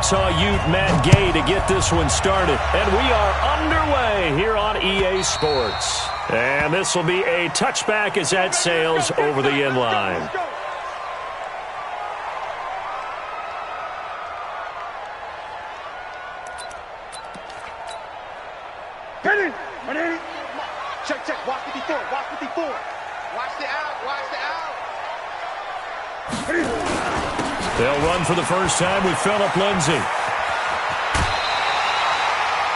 Utah Ute Matt Gay to get this one started. And we are underway here on EA Sports. And this will be a touchback as that sails over the end line. Check. Watch 54. Watch the out. They'll run for the first time with Phillip Lindsay.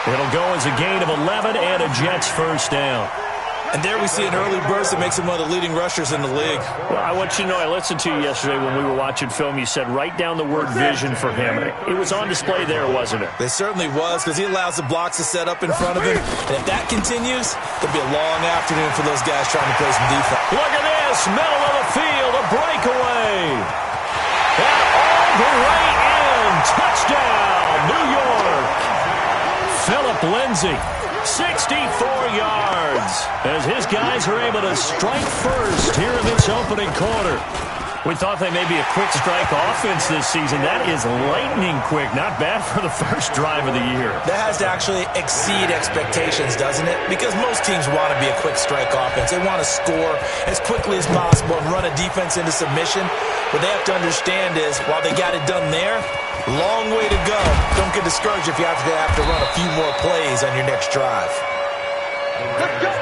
It'll go as a gain of 11 and a Jets first down. And there we see an early burst that makes him one of the leading rushers in the league. Well, I want you to know, I listened to you yesterday when we were watching film. You said write down the word vision for him. It was on display there, wasn't it? It certainly was, because he allows the blocks to set up in front of him. And if that continues, it'll be a long afternoon for those guys trying to play some defense. Look at this, middle of the field, a breakaway. And all the way in, touchdown, New York. Phillip Lindsay. 64 yards as his guys are able to strike first here in this opening quarter. We thought they may be a quick strike offense this season. That is lightning quick. Not bad for the first drive of the year. That has to actually exceed expectations, doesn't it? Because most teams want to be a quick strike offense. They want to score as quickly as possible and run a defense into submission. What they have to understand is, while they got it done there, long way to go. Don't get discouraged if you have to run a few more plays on your next drive. Let's go.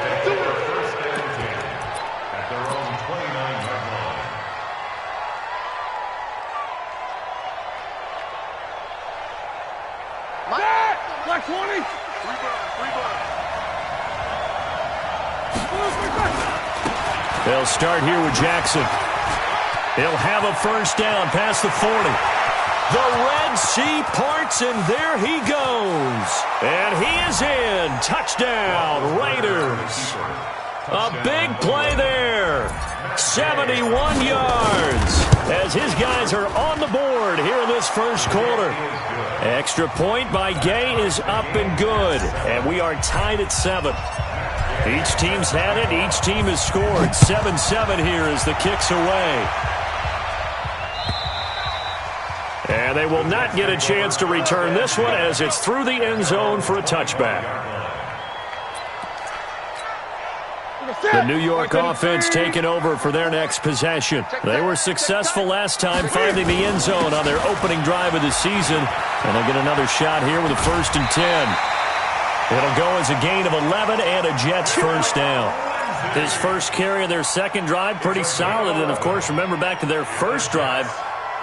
Black 20. They'll start here with Jackson. He'll have a first down past the 40. The Red Sea parts, and there he goes. And he is in. Touchdown, Raiders. A big play there. 71 yards as his guys are on the board here in this first quarter. Extra point by Gay is up and good. And we are tied at 7. Each team's had it. Each team has scored. 7-7 here as the kick's away. And they will not get a chance to return this one as it's through the end zone for a touchback. The New York offense taking over for their next possession. They were successful last time finding the end zone on their opening drive of the season. And they'll get another shot here with a 1st and 10. It'll go as a gain of 11 and a Jets first down. His first carry of their second drive, pretty solid. And, of course, remember back to their first drive,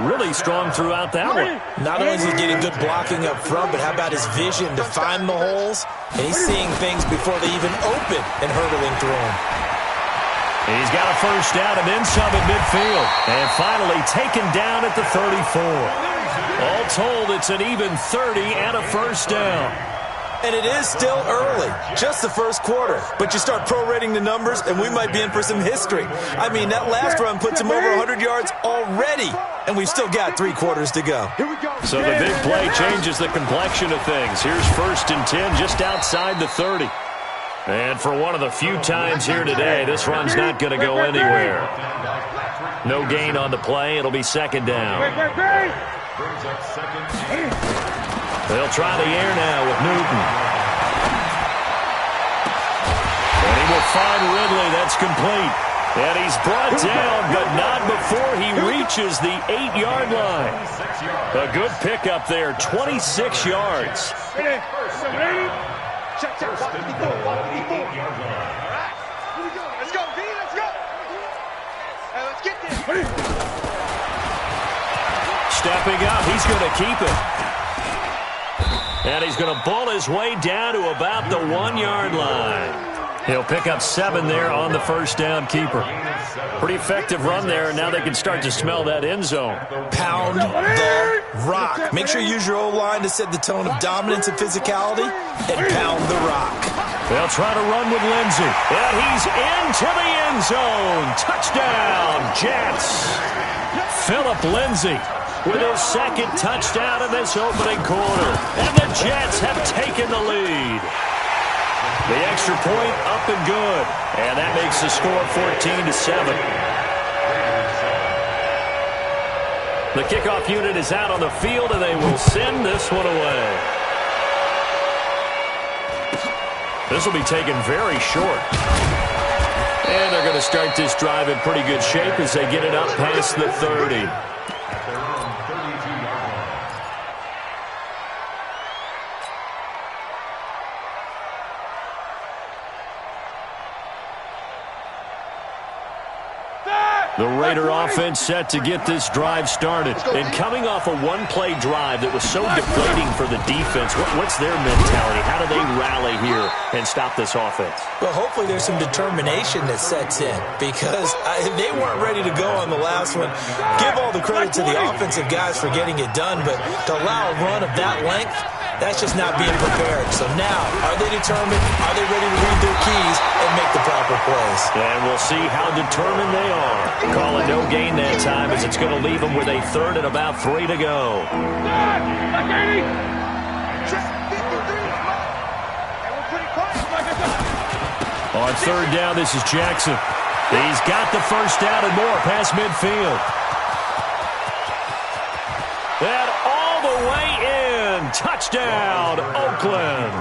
really strong throughout that one. Not only is he getting good blocking up front, but how about his vision to find the holes? And he's seeing things before they even open and hurdling through them. He's got a first down and then some at midfield. And finally taken down at the 34. All told, it's an even 30 and a first down. And it is still early, just the first quarter. But you start prorating the numbers, and we might be in for some history. I mean, that last run puts him over 100 yards already, and we've still got 3 quarters to go. So the big play changes the complexion of things. Here's 1st and 10 just outside the 30. And for one of the few times here today, this run's not going to go anywhere. No gain on the play. It'll be 2nd down. They'll try the air now with Newton. And he will find Ridley. That's complete. And he's brought down, but not before he reaches the 8-yard line. A good pickup there, 26 yards. Check. Walk 54. All right. Here we go. Let's go, D. Let's go. Let's get this. Stepping up, he's going to keep it. And he's going to bull his way down to about the 1-yard line. He'll pick up 7 there on the first down keeper. Pretty effective run there, and now they can start to smell that end zone. Pound the rock. Make sure you use your O-line to set the tone of dominance and physicality, and pound the rock. They'll try to run with Lindsay. And he's into the end zone. Touchdown, Jets. Phillip Lindsay with his 2nd touchdown in this opening quarter. And the Jets have taken the lead. The extra point up and good. And that makes the score 14-7. The kickoff unit is out on the field, and they will send this one away. This will be taken very short. And they're going to start this drive in pretty good shape as they get it up past the 30. The Raider offense set to get this drive started. And coming off a one-play drive that was so deflating for the defense, what's their mentality? How do they rally here and stop this offense? Well, hopefully there's some determination that sets in because they weren't ready to go on the last one. Give all the credit to the offensive guys for getting it done, but to allow a run of that length, that's just not being prepared. So now, are they determined? Are they ready to read their keys and make the proper plays? And we'll see how determined they are. Call it no gain that time as it's going to leave them with a third and about 3 to go. On third down, this is Jackson. He's got the first down and more past midfield. And all the way in. Touchdown, Oakland.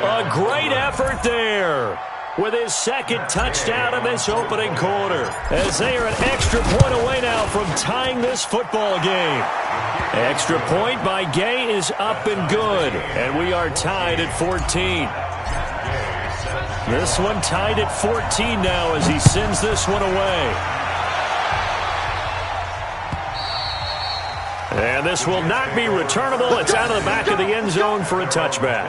A great effort there with his second touchdown in this opening quarter, as they are an extra point away now from tying this football game. Extra point by Gay is up and good, and we are tied at 14. This one tied at 14 now as he sends this one away. And this will not be returnable. It's out of the back of the end zone for a touchback.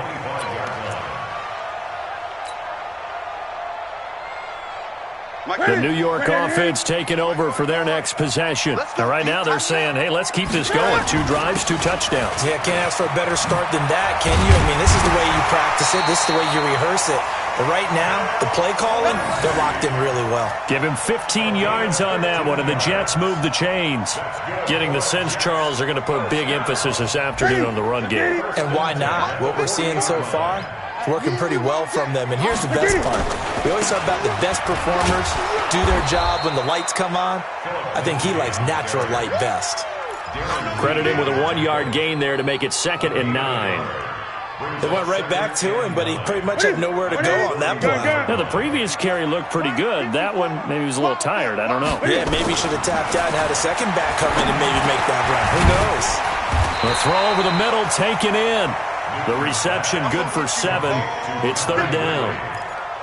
The New York offense taking over for their next possession. Now, right now they're saying, hey, let's keep this going. 2 drives, 2 touchdowns. Yeah, can't ask for a better start than that, can you? I mean, this is the way you practice it. This is the way you rehearse it. But right now, the play calling, they're locked in really well. Give him 15 yards on that one, and the Jets move the chains. Getting the sense, Charles, they're going to put big emphasis this afternoon on the run game. And why not? What we're seeing so far, it's working pretty well from them. And here's the best part. We always talk about the best performers do their job when the lights come on. I think he likes natural light best. Credit him with a 1-yard gain there to make it 2nd and 9. They went right back to him, but he pretty much had nowhere to go on that play. Now, the previous carry looked pretty good. That one, maybe he was a little tired. I don't know. Yeah, maybe he should have tapped out and had a second back come in and maybe make that run. Who knows? The throw over the middle taken in. The reception good for 7. It's 3rd down.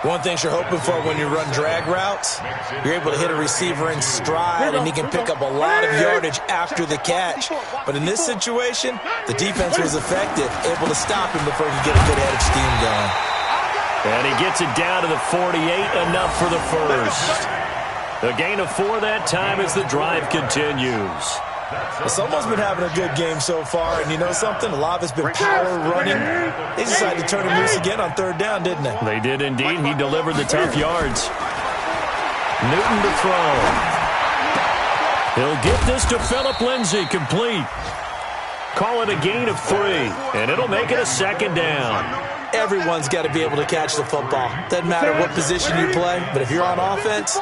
One thing you're hoping for when you run drag routes, you're able to hit a receiver in stride, and he can pick up a lot of yardage after the catch. But in this situation, the defense was effective, able to stop him before he could get a good head of steam going. And he gets it down to the 48, enough for the first. A gain of 4 that time as the drive continues. Well, someone's been having a good game so far, and you know something? A lot of it's been power running. They decided to turn him loose again on 3rd down, didn't they? They did indeed. He delivered the tough yards. Newton to throw. He'll get this to Phillip Lindsay, complete. Call it a gain of 3, and it'll make it a 2nd down. Everyone's got to be able to catch the football. Doesn't matter what position you play, but if you're on offense,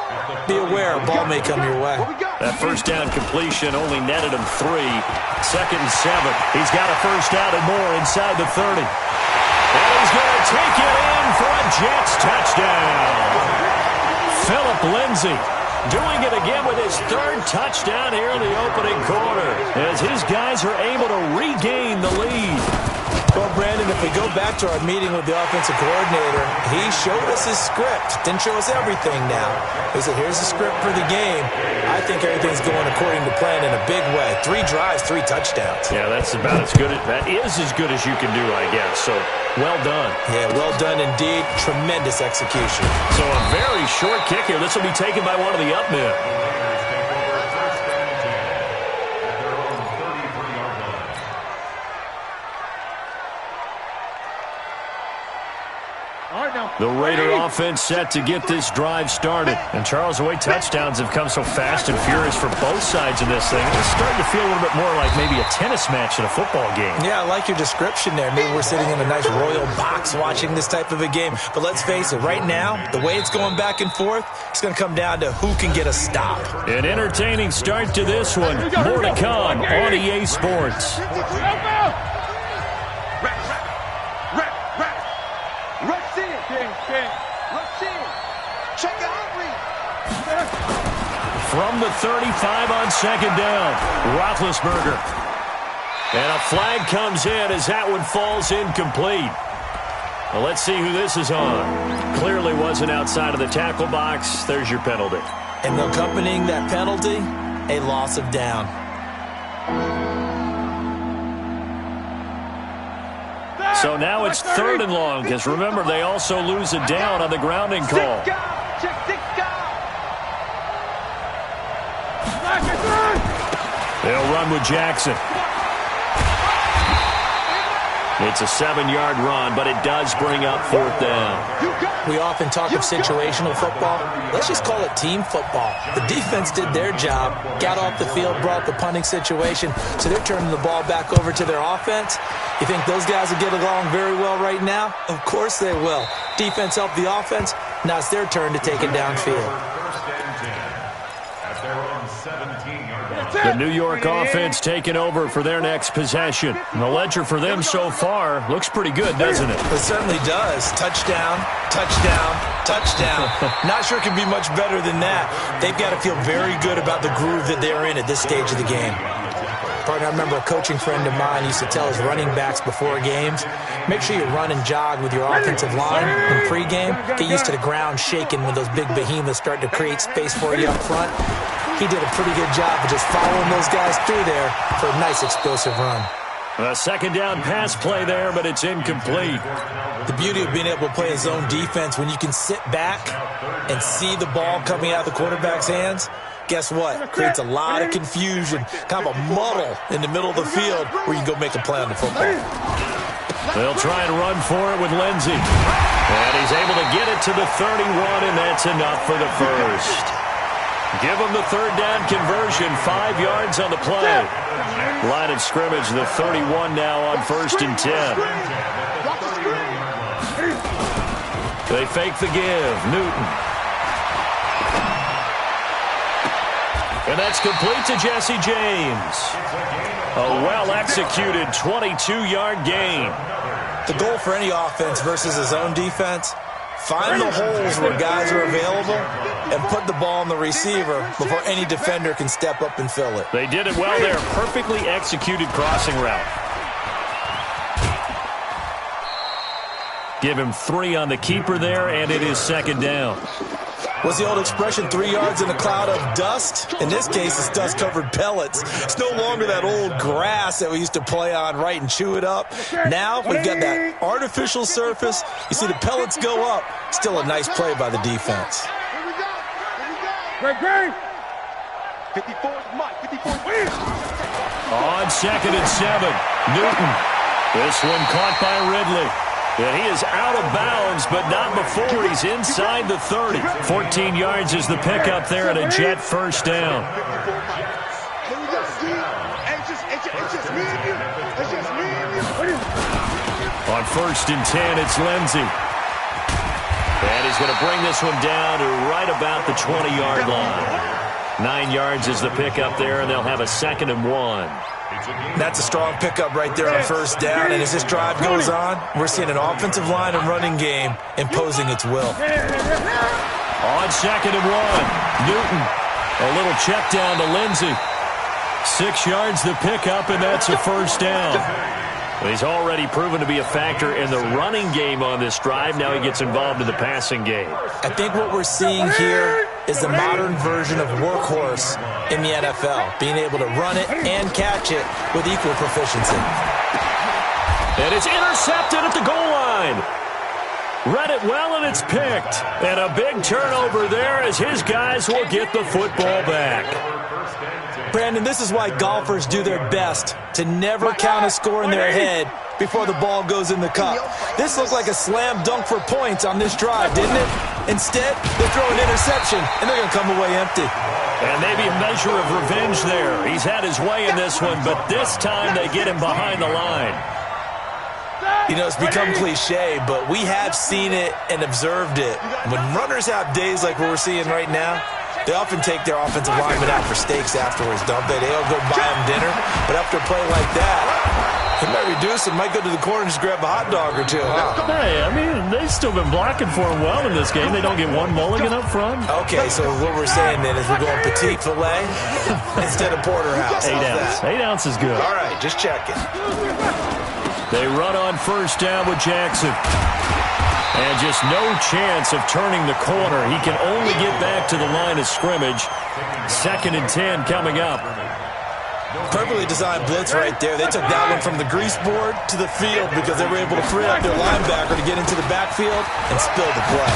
be aware a ball may come your way. That first down completion only netted him 3. 2nd and 7. He's got a first down and more inside the 30. And he's going to take it in for a Jets touchdown. Phillip Lindsay doing it again with his 3rd touchdown here in the opening quarter as his guys are able to regain the lead. Well, Brandon, if we go back to our meeting with the offensive coordinator, he showed us his script. Didn't show us everything now. He said, here's the script for the game. I think everything's going according to plan in a big way. 3 drives, 3 touchdowns. Yeah, that is as good as you can do, I guess. So, well done. Yeah, well done indeed. Tremendous execution. So a very short kick here. This will be taken by one of the up men. The Raider offense set to get this drive started. And Charles, the way touchdowns have come so fast and furious for both sides in this thing, it's starting to feel a little bit more like maybe a tennis match in a football game. Yeah, I like your description there. Maybe we're sitting in a nice royal box watching this type of a game. But let's face it, right now, the way it's going back and forth, it's going to come down to who can get a stop. An entertaining start to this one. More to come on EA Sports. From the 35 on second down, Roethlisberger. And a flag comes in as that one falls incomplete. Well, let's see who this is on. Clearly wasn't outside of the tackle box. There's your penalty. And accompanying that penalty, a loss of down. So now it's 3rd and long, because remember, they also lose a down on the grounding call. They'll run with Jackson. It's a 7-yard run, but it does bring up 4th down. We often talk of situational football. Let's just call it team football. The defense did their job, got off the field, brought the punting situation, so they're turning the ball back over to their offense. You think those guys will get along very well right now? Of course they will. Defense helped the offense. Now it's their turn to take it downfield. The New York offense taking over for their next possession. And the ledger for them so far looks pretty good, doesn't it? It certainly does. Touchdown, touchdown, touchdown. Not sure it can be much better than that. They've got to feel very good about the groove that they're in at this stage of the game. Partner, I remember a coaching friend of mine used to tell his running backs before games, make sure you run and jog with your offensive line in pregame. Get used to the ground shaking when those big behemoths start to create space for you up front. He did a pretty good job of just following those guys through there for a nice explosive run. A second down pass play there, but it's incomplete. The beauty of being able to play a zone defense when you can sit back and see the ball coming out of the quarterback's hands, guess what? Creates a lot of confusion, kind of a muddle in the middle of the field where you can go make a play on the football. They'll try and run for it with Lindsey. And he's able to get it to the 31, and that's enough for the first. Give them the 3rd down conversion, 5 yards on the play. Line of scrimmage, the 31 now on 1st and 10. They fake the give. Newton. And that's complete to Jesse James. A well-executed 22-yard gain. The goal for any offense versus a zone defense, find the holes where guys are available and put the ball on the receiver before any defender can step up and fill it. They did it well there. Perfectly executed crossing route. Give him 3 on the keeper there, and it is 2nd down. What's the old expression, 3 yards in a cloud of dust? In this case, it's dust-covered pellets. It's no longer that old grass that we used to play on, right, and chew it up. Now we've got that artificial surface. You see the pellets go up. Still a nice play by the defense. Great. 54, Mike, 54. On 2nd and 7, Newton. This one caught by Ridley. And he is out of bounds, but not before he's inside the 30. 14 yards is the pickup there at a Jet 1st down. On 1st and 10, it's Lindsey. And he's going to bring this one down to right about the 20-yard line. 9 yards is the pickup there, and they'll have a 2nd and 1. That's a strong pickup right there on 1st down, and as this drive goes on, we're seeing an offensive line and running game imposing its will. On 2nd and 1, Newton. A little check down to Lindsey. 6 yards the pickup, and that's a 1st down. He's already proven to be a factor in the running game on this drive. Now he gets involved in the passing game. I think what we're seeing here is the modern version of workhorse in the NFL, being able to run it and catch it with equal proficiency. And it's intercepted at the goal line. Read it well, and it's picked. And a big turnover there as his guys will get the football back. Brandon, this is why golfers do their best to never count a score in their head before the ball goes in the cup. This looked like a slam dunk for points on this drive, didn't it? Instead, they throw an interception, and they're going to come away empty. And maybe a measure of revenge there. He's had his way in this one, but this time they get him behind the line. You know, it's become cliche, but we have seen it and observed it. When runners have days like what we're seeing right now, they often take their offensive linemen out for steaks afterwards, don't they? They'll go buy them dinner, but after a play like that, he might reduce it, might go to the corner and just grab a hot dog or two. Huh? Hey, I mean, they've still been blocking for him well in this game. They don't get one mulligan up front. Okay, so what we're saying then is we're going petite filet instead of porterhouse. 8 ounce. 8 ounce is good. All right, just checking. They run on first down with Jackson. And just no chance of turning the corner. He can only get back to the line of scrimmage. 2nd and 10 coming up. Perfectly designed blitz right there. They took that one from the grease board to the field because they were able to free up their linebacker to get into the backfield and spill the play.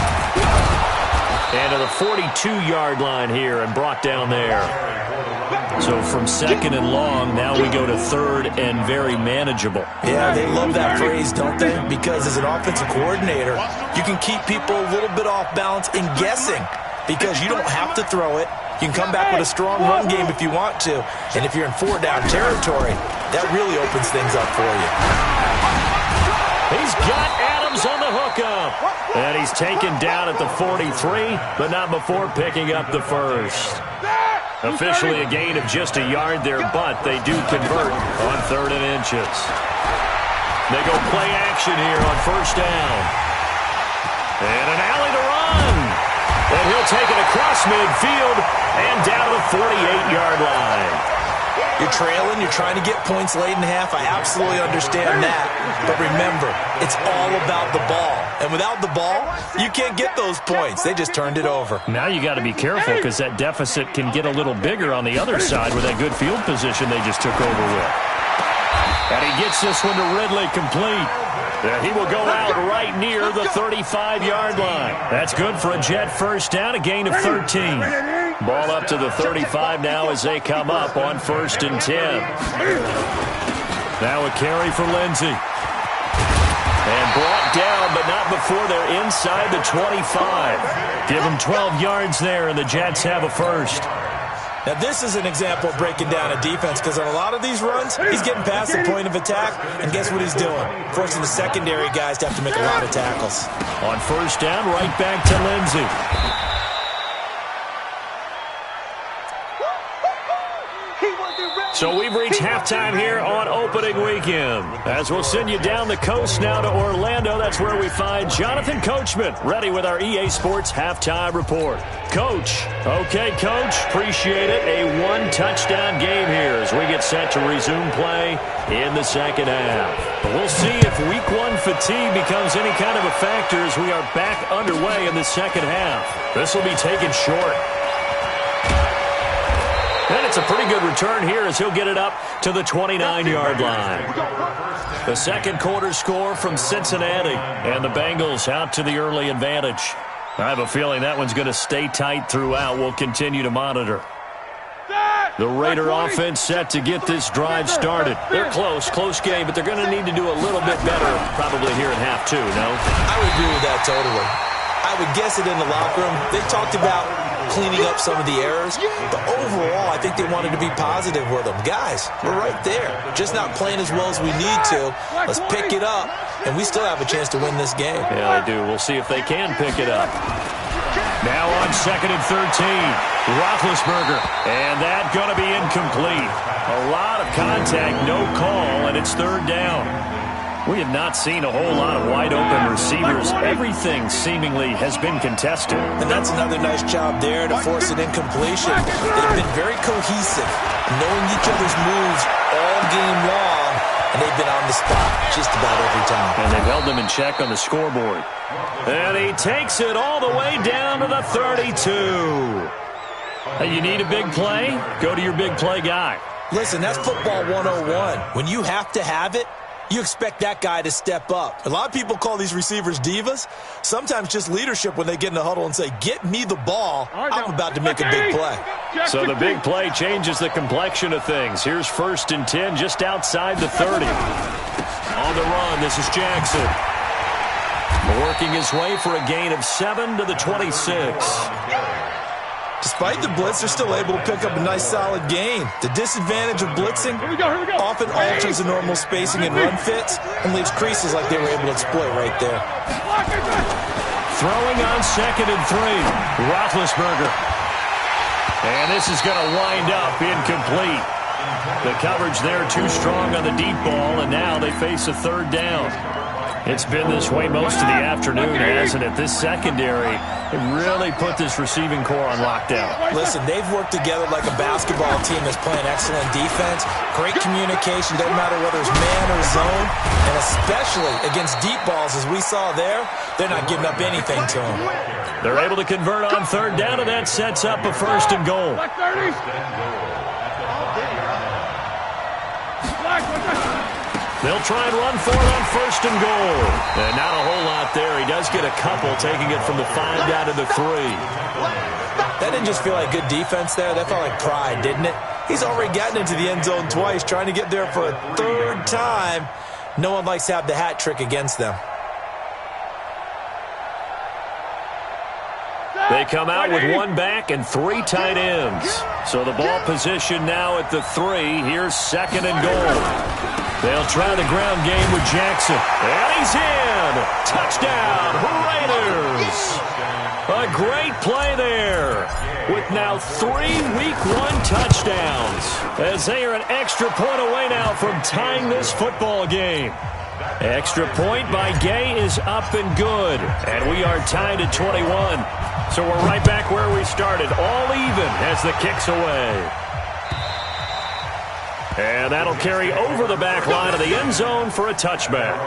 And to the 42-yard line here and brought down there. So from 2nd and long, now we go to 3rd and very manageable. Yeah, they love that phrase, don't they? Because as an offensive coordinator, you can keep people a little bit off balance and guessing because you don't have to throw it. You can come back with a strong run game if you want to. And if you're in 4-down territory, that really opens things up for you. He's got Adams on the hookup. And he's taken down at the 43, but not before picking up the first. Officially a gain of just a yard there, but they do convert on 3rd and inches. They go play action here on first down. And an alley to run. And he'll take it across midfield and down to the 48-yard line. You're trailing, you're trying to get points late in half. I absolutely understand that. But remember, it's all about the ball. And without the ball, you can't get those points. They just turned it over. Now you got to be careful because that deficit can get a little bigger on the other side with that good field position they just took over with. And he gets this one to Ridley complete. And he will go out right near the 35-yard line. That's good for a Jet first down, a gain of 13. Ball up to the 35 now as they come up on 1st and 10. Now a carry for Lindsey. And brought down, but not before they're inside the 25. Give them 12 yards there, and the Jets have a first. Now, this is an example of breaking down a defense because on a lot of these runs, he's getting past the point of attack, and guess what he's doing? Forcing the secondary guys to have to make a lot of tackles. On first down, right back to Lindsey. So we've reached halftime here on opening weekend. As we'll send you down the coast now to Orlando, that's where we find Jonathan Coachman, ready with our EA Sports halftime report. Coach. Okay, Coach. Appreciate it. A one-touchdown game here as we get set to resume play in the second half. But we'll see if week 1 fatigue becomes any kind of a factor as we are back underway in the second half. This will be taken short. And it's a pretty good return here as he'll get it up to the 29-yard line. The second quarter score from Cincinnati, and the Bengals out to the early advantage. I have a feeling that one's going to stay tight throughout. We'll continue to monitor. The Raider offense set to get this drive started. They're close game, but they're going to need to do a little bit better probably here in half 2, no? I would agree with that totally. I would guess it in the locker room. They talked about cleaning up some of the errors, but overall, I think they wanted to be positive with them. Guys, we're right there. Just not playing as well as we need to. Let's pick it up, and we still have a chance to win this game. Yeah, they do. We'll see if they can pick it up. Now on 2nd and 13, Roethlisberger, and that going to be incomplete. A lot of contact, no call, and it's 3rd down. We have not seen a whole lot of wide-open receivers. Everything seemingly has been contested. And that's another nice job there to force an incompletion. They've been very cohesive, knowing each other's moves all game long, and they've been on the spot just about every time. And they've held them in check on the scoreboard. And he takes it all the way down to the 32. Hey, you need a big play? Go to your big play guy. Listen, that's football 101. When you have to have it, you expect that guy to step up. A lot of people call these receivers divas. Sometimes just leadership when they get in the huddle and say, get me the ball. I'm about to make a big play. So the big play changes the complexion of things. Here's 1st and 10 just outside the 30. On the run, this is Jackson. Working his way for a gain of 7 to the 26. Despite the blitz, they're still able to pick up a nice solid gain. The disadvantage of blitzing often alters the normal spacing and run fits and leaves creases like they were able to exploit right there. Throwing on 2nd and 3. Roethlisberger. And this is going to wind up incomplete. The coverage there too strong on the deep ball, and now they face a 3rd down. It's been this way most of the afternoon, hasn't it? This secondary, it really put this receiving core on lockdown. Listen, they've worked together like a basketball team that's playing excellent defense, great communication, doesn't matter whether it's man or zone, and especially against deep balls, as we saw there, they're not giving up anything to them. They're able to convert on 3rd down, and that sets up a 1st and goal. They'll try and run for it on 1st and goal. And not a whole lot there. He does get a couple, taking it from the 5 down to the 3. That didn't just feel like good defense there. That felt like pride, didn't it? He's already gotten into the end zone twice, trying to get there for a 3rd time. No one likes to have the hat trick against them. They come out with 1 back and 3 tight ends. So the ball position now at the 3. Here's 2nd and goal. They'll try the ground game with Jackson. And he's in! Touchdown, Raiders! A great play there, with now 3 Week 1 touchdowns, as they are an extra point away now from tying this football game. Extra point by Gay is up and good, and we are tied at 21. So we're right back where we started, all even as the kick's away. And that'll carry over the back line of the end zone for a touchback.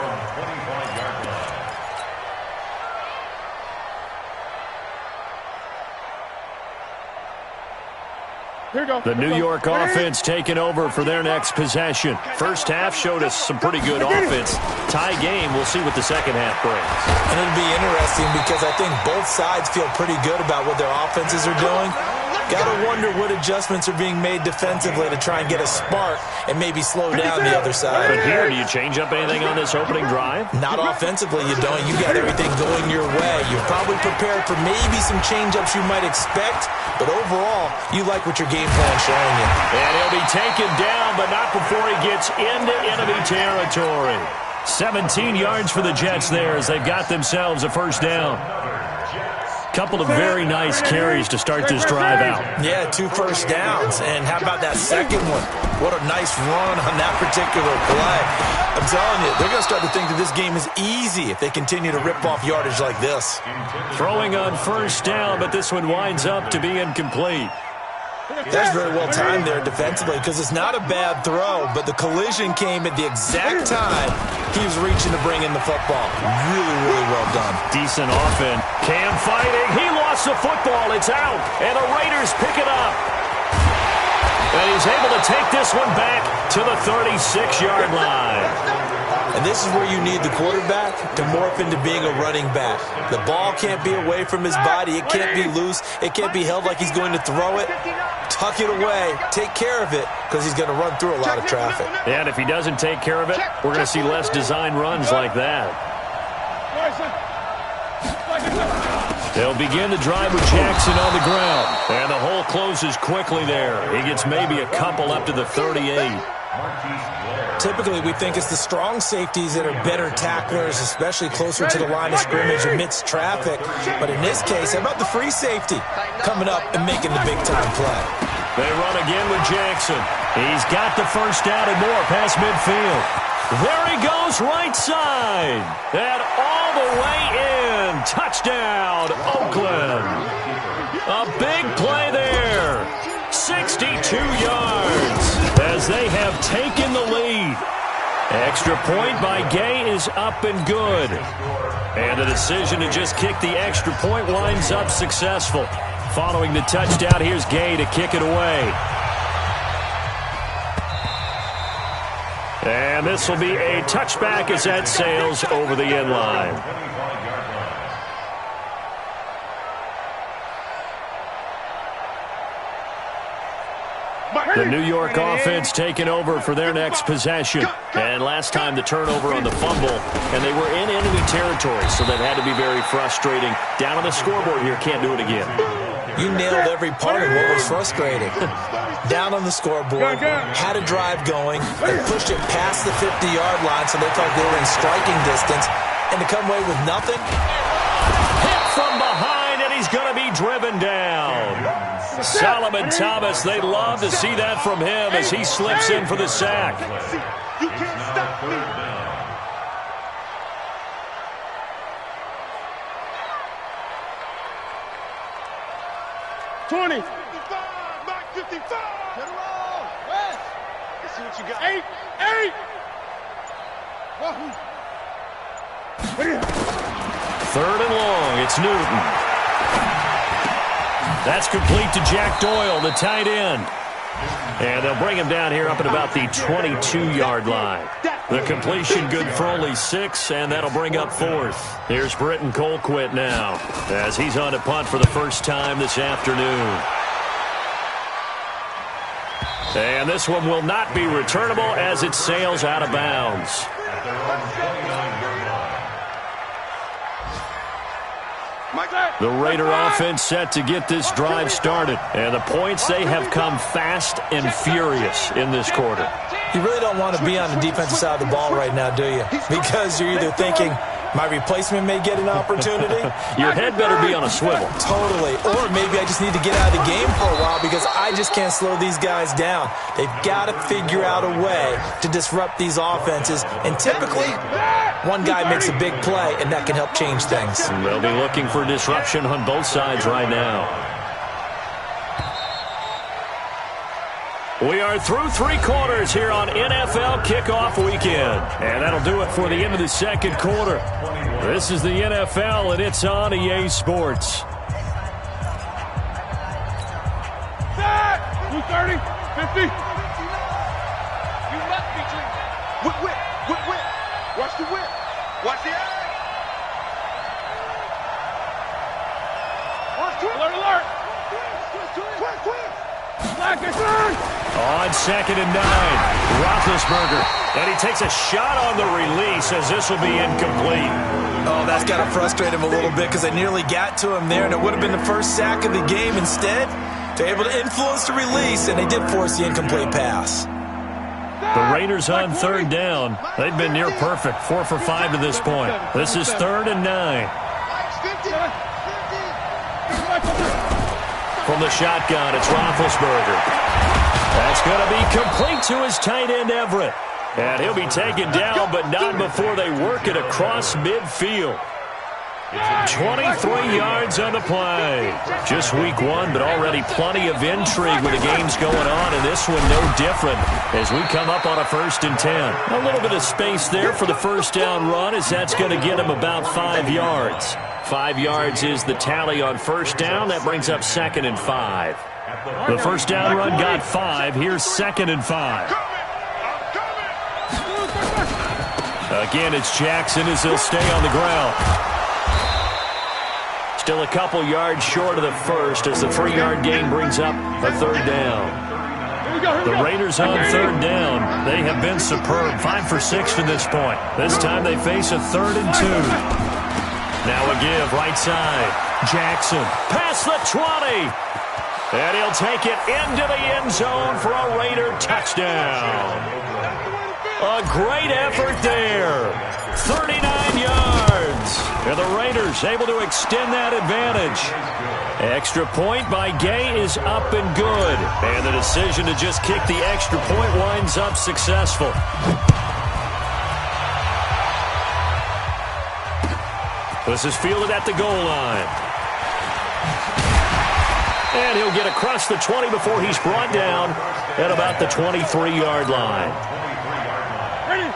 The New York offense taking over for their next possession. First half showed us some pretty good offense. Tie game, we'll see what the second half brings. And it'll be interesting because I think both sides feel pretty good about what their offenses are doing. Gotta wonder what adjustments are being made defensively to try and get a spark and maybe slow down the other side. But here, do you change up anything on this opening drive? Not offensively, you don't. You got everything going your way. You're probably prepared for maybe some change-ups you might expect, but overall, you like what your game plan's showing you. And he'll be taken down, but not before he gets into enemy territory. 17 yards for the Jets there as they've got themselves a 1st down. Couple of very nice carries to start this drive out. Yeah, 2 first downs. And how about that second one? What a nice run on that particular play. I'm telling you, they're going to start to think that this game is easy if they continue to rip off yardage like this. Throwing on 1st down, but this one winds up to be incomplete. That's very well timed there defensively because it's not a bad throw, but the collision came at the exact time he was reaching to bring in the football. Really, really well done. Decent offense. Cam fighting. He lost the football. It's out, and the Raiders pick it up. And he's able to take this one back to the 36-yard line. And this is where you need the quarterback to morph into being a running back. The ball can't be away from his body. It can't be loose. It can't be held like he's going to throw it. Tuck it away. Take care of it because he's going to run through a lot of traffic. And if he doesn't take care of it, we're going to see less design runs like that. They'll begin the drive with Jackson on the ground. And the hole closes quickly there. He gets maybe a couple up to the 38. Typically, we think it's the strong safeties that are better tacklers, especially closer to the line of scrimmage amidst traffic. But in this case, how about the free safety coming up and making the big-time play? They run again with Jackson. He's got the 1st down and more past midfield. There he goes, right side. And all the way in. Touchdown, Oakland. A big play there. 62 yards as they have taken the lead. Extra point by Gay is up and good. And the decision to just kick the extra point winds up successful. Following the touchdown, here's Gay to kick it away. And this will be a touchback as that sails over the end line. The New York offense taking over for their next possession. And last time the turnover on the fumble, and they were in enemy territory, so that had to be very frustrating. Down on the scoreboard here, can't do it again. You nailed every part of what was frustrating. Down on the scoreboard, had a drive going, and pushed it past the 50-yard line so they felt they were in striking distance, and to come away with nothing. Hit from behind, and he's going to be driven down. Solomon Thomas, they love to see that from him as he slips in for the sack. You can't stop me. $20. 55, Mike 55. Get it on. West. Let's see what you got. 8. Wahoo. Third and long, it's Newton. That's complete to Jack Doyle, the tight end. And they'll bring him down here up at about the 22-yard line. The completion good for only 6, and that'll bring up 4th. Here's Britton Colquitt now as he's on to punt for the first time this afternoon. And this one will not be returnable as it sails out of bounds. The Raider offense set to get this drive started. And the points, they have come fast and furious in this quarter. You really don't want to be on the defensive side of the ball right now, do you? Because you're either thinking, my replacement may get an opportunity. Your head better be on a swivel. Totally. Or maybe I just need to get out of the game for a while because I just can't slow these guys down. They've got to figure out a way to disrupt these offenses. And typically, one guy makes a big play, and that can help change things. They'll be looking for disruption on both sides right now. We are through 3 quarters here on NFL Kickoff Weekend. And that'll do it for the end of the second quarter. This is the NFL, and it's on EA Sports. 230, 50. You must be drinking. Whip. Watch the whip. Watch the eye. Watch twist. Alert. Twist. Black is on. On 2nd and 9, Roethlisberger. And he takes a shot on the release as this will be incomplete. Oh, that's got to frustrate him a little bit because they nearly got to him there, and it would have been the first sack of the game. Instead, they're able to influence the release, and they did force the incomplete pass. The Raiders on 3rd down. They've been near perfect, 4 for 5 to this point. This is 3rd and 9. From the shotgun, it's Roethlisberger. That's going to be complete to his tight end, Everett. And he'll be taken down, but not before they work it across midfield. 23 yards on the play. Just week 1, but already plenty of intrigue with the games going on, and this one no different as we come up on a 1st and 10. A little bit of space there for the first down run as that's going to get him about 5 yards. 5 yards is the tally on first down. That brings up 2nd and 5. The first down run got 5. Here's 2nd and 5. Again, it's Jackson as he'll stay on the ground. Still a couple yards short of the first as the 3-yard gain brings up a 3rd down. The Raiders on 3rd down. They have been superb. 5 for 6 to this point. This time they face a 3rd and 2. Now a give, right side. Jackson, past the 20. And he'll take it into the end zone for a Raider touchdown. A great effort there. 39 yards. And the Raiders able to extend that advantage. Extra point by Gay is up and good. And the decision to just kick the extra point winds up successful. This is fielded at the goal line. And he'll get across the 20 before he's brought down at about the 23-yard line.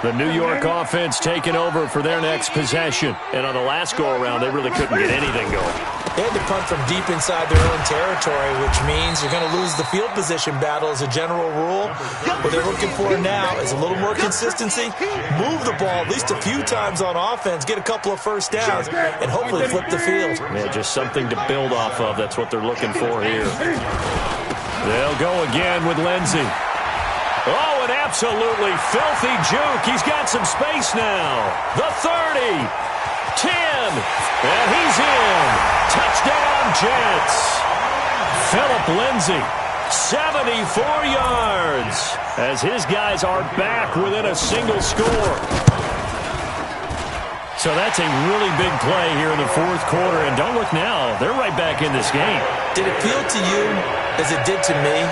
The New York offense taking over for their next possession. And on the last go-around, they really couldn't get anything going. They had to punt from deep inside their own territory, which means you're going to lose the field position battle as a general rule. What they're looking for now is a little more consistency, move the ball at least a few times on offense, get a couple of first downs, and hopefully flip the field. Yeah, just something to build off of. That's what they're looking for here. They'll go again with Lindsey. Oh, an absolutely filthy juke. He's got some space now. The 30, 10, and he's in. Touchdown, Jets. Phillip Lindsey, 74 yards, as his guys are back within a single score. So that's a really big play here in the fourth quarter, and don't look now, they're right back in this game. Did it feel to you, as it did to me,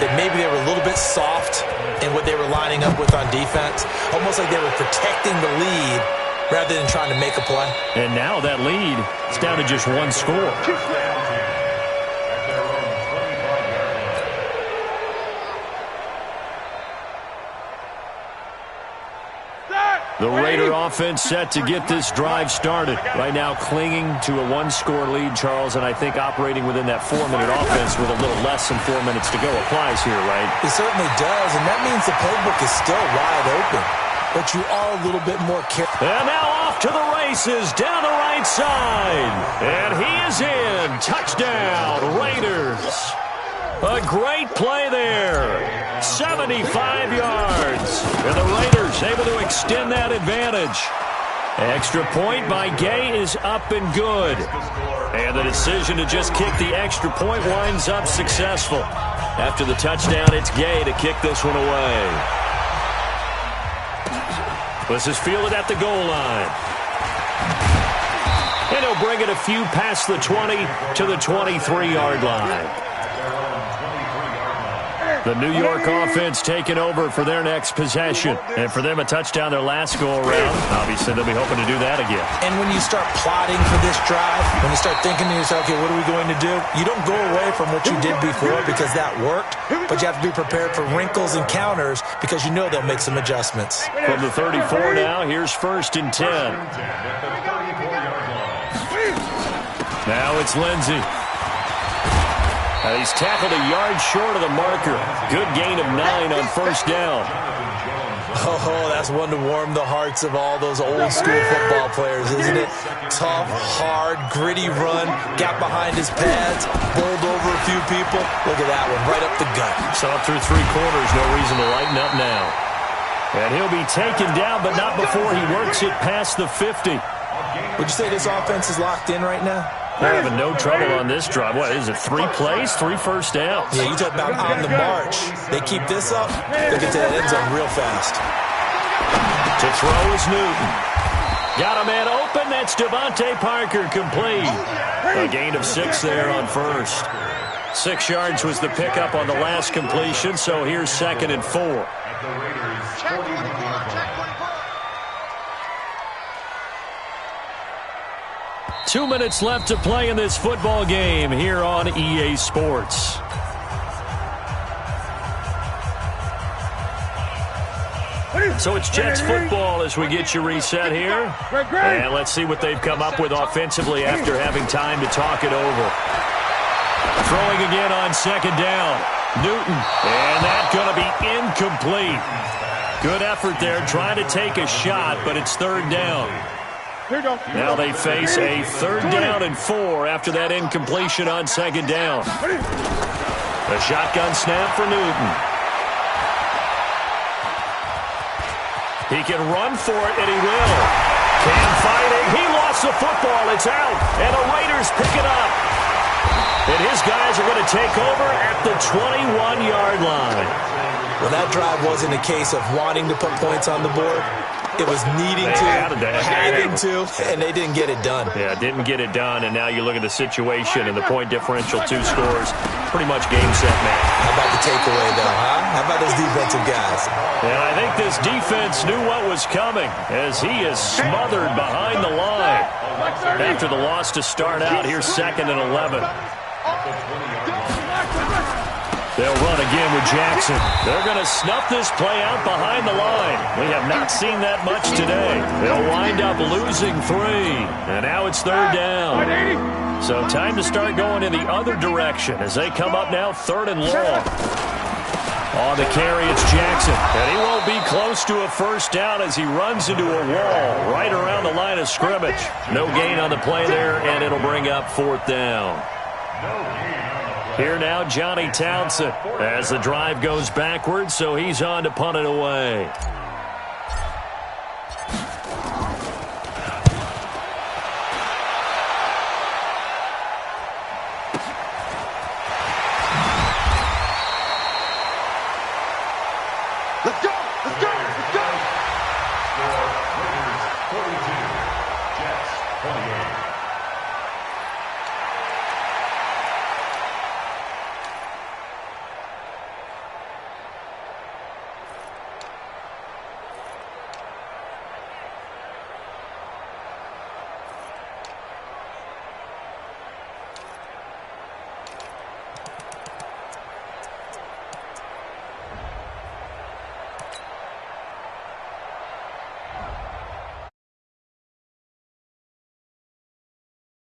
that maybe they were a little bit soft in what they were lining up with on defense? Almost like they were protecting the lead rather than trying to make a play. And now that lead is down to just one score. The Raider offense set to get this drive started. Right now clinging to a one-score lead, Charles, and I think operating within that 4-minute offense with a little less than 4 minutes to go applies here, right? It certainly does, and that means the playbook is still wide open. But you are a little bit more careful. And now off to the races down the right side. And he is in. Touchdown, Raiders. A great play there. 75 yards. And the Raiders able to extend that advantage. Extra point by Gay is up and good. And the decision to just kick the extra point winds up successful. After the touchdown, it's Gay to kick this one away. This is fielded at the goal line. And he'll bring it a few past the 20 to the 23-yard line. The New York offense taking over for their next possession. And for them, a touchdown their last go-around. Obviously, they'll be hoping to do that again. And when you start plotting for this drive, when you start thinking to yourself, okay, what are we going to do? You don't go away from what you did before because that worked, but you have to be prepared for wrinkles and counters because you know they'll make some adjustments. From the 34 now, here's 1st and 10. Now it's Lindsey. He's tackled a yard short of the marker. Good gain of 9 on 1st down. Oh, that's one to warm the hearts of all those old-school football players, isn't it? Tough, hard, gritty run, got behind his pads, bowled over a few people. Look at that one, right up the gut. So up through 3 quarters, no reason to lighten up now. And he'll be taken down, but not before he works it past the 50. Would you say this offense is locked in right now? They're having no trouble on this drive. What is it, 3 plays, 3 first downs? Yeah, you talk about on the march. They keep this up, they'll get to that end zone real fast. To throw is Newton. Got a man open. That's Devontae Parker complete. A gain of 6 there on 1st. 6 yards was the pickup on the last completion, so here's 2nd and 4. 2 minutes left to play in this football game here on EA Sports. So it's Jets football as we get you reset here. And let's see what they've come up with offensively after having time to talk it over. Throwing again on 2nd down. Newton. And that's going to be incomplete. Good effort there trying to take a shot, but it's 3rd down. Now they face a 3rd down and 4 after that incompletion on 2nd down. A shotgun snap for Newton. He can run for it, and he will. Cam fighting. He lost the football. It's out, and the Raiders pick it up. And his guys are going to take over at the 21-yard line. Well, that drive wasn't a case of wanting to put points on the board. It was needing to, having to, and they didn't get it done. Yeah, didn't get it done, and now you look at the situation and the point differential, 2 scores, pretty much game, set, match. How about the takeaway, though, huh? How about those defensive guys? And I think this defense knew what was coming as he is smothered behind the line. After the loss to start out, here's 2nd and 11. They'll run again with Jackson. They're going to snuff this play out behind the line. We have not seen that much today. They'll wind up losing 3. And now it's 3rd down. So time to start going in the other direction as they come up now 3rd and long. On the carry, it's Jackson. And he won't be close to a 1st down as he runs into a wall right around the line of scrimmage. No gain on the play there, and it'll bring up 4th down. Here now, Johnny Townsend, as the drive goes backwards, so he's on to punt it away.